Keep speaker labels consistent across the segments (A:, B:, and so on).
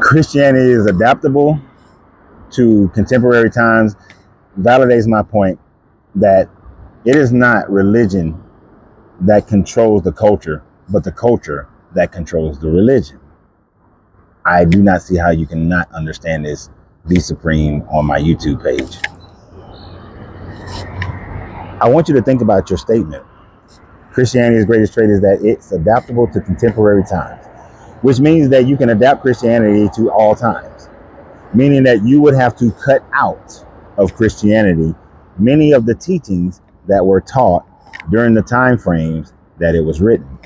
A: Christianity is adaptable to contemporary times validates my point that it is not religion that controls the culture, but the culture that controls the religion. I do not see how you cannot understand this. Be Supreme on my YouTube page. I want you to think about your statement. Christianity's greatest trait is that it's adaptable to contemporary times, which means that you can adapt Christianity to all times, meaning that you would have to cut out of Christianity many of the teachings that were taught during the time frames that it was written.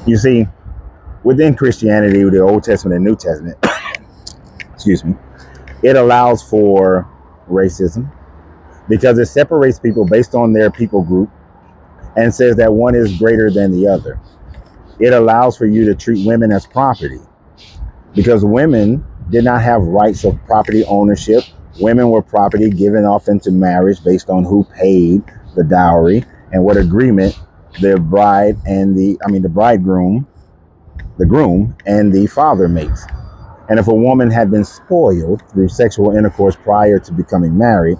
A: You see, within Christianity, the Old Testament and New Testament, excuse me, it allows for racism because it separates people based on their people group and says that one is greater than the other. It allows for you to treat women as property because women did not have rights of property ownership. Women were property given off into marriage based on who paid the dowry and what agreement the bride and the bridegroom, the groom and the father makes. And if a woman had been spoiled through sexual intercourse prior to becoming married,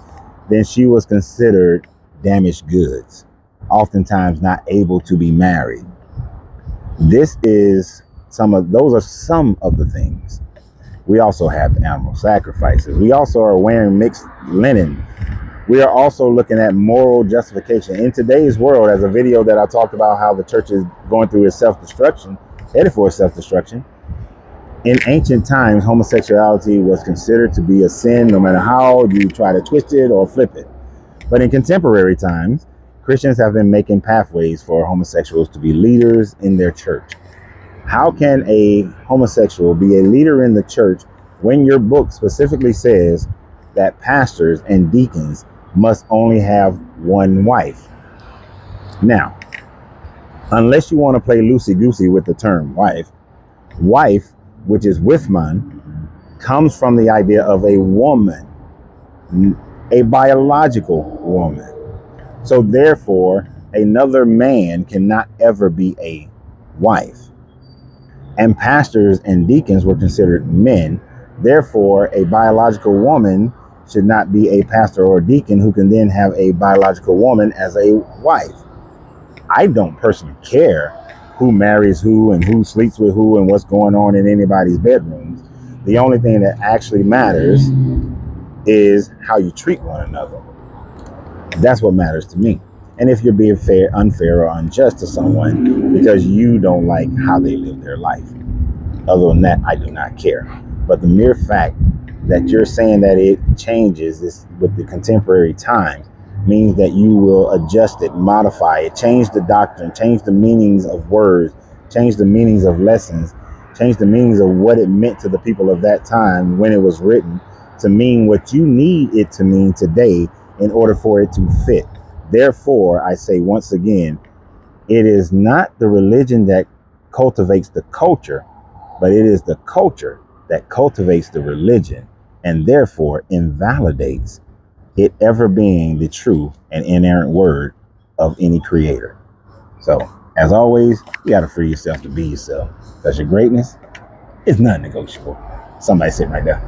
A: then she was considered damaged goods, oftentimes not able to be married. Those are some of the things. We also have animal sacrifices. We also are wearing mixed linen. We are also looking at moral justification. In today's world, as a video that I talked about how the church is going through its self-destruction, headed for self-destruction. In ancient times, homosexuality was considered to be a sin no matter how you try to twist it or flip it. But in contemporary times, Christians have been making pathways for homosexuals to be leaders in their church. How can a homosexual be a leader in the church when your book specifically says that pastors and deacons must only have one wife? Now, unless you want to play loosey-goosey with the term wife, which is withman, comes from the idea of a woman, a biological woman. So therefore, another man cannot ever be a wife. And pastors and deacons were considered men. Therefore, a biological woman should not be a pastor or a deacon who can then have a biological woman as a wife. I don't personally care who marries who and who sleeps with who and what's going on in anybody's bedrooms. The only thing that actually matters is how you treat one another. That's what matters to me. And if you're being fair, unfair, or unjust to someone because you don't like how they live their life. Other than that, I do not care. But the mere fact that you're saying that it changes this with the contemporary times means that you will adjust it, modify it, change the doctrine, change the meanings of words, change the meanings of lessons, change the meanings of what it meant to the people of that time when it was written to mean what you need it to mean today in order for it to fit. Therefore, I say once again, it is not the religion that cultivates the culture, but it is the culture that cultivates the religion and therefore invalidates it ever being the true and inerrant word of any creator. So, as always, you got to free yourself to be yourself because your greatness is non-negotiable. Somebody sit right there.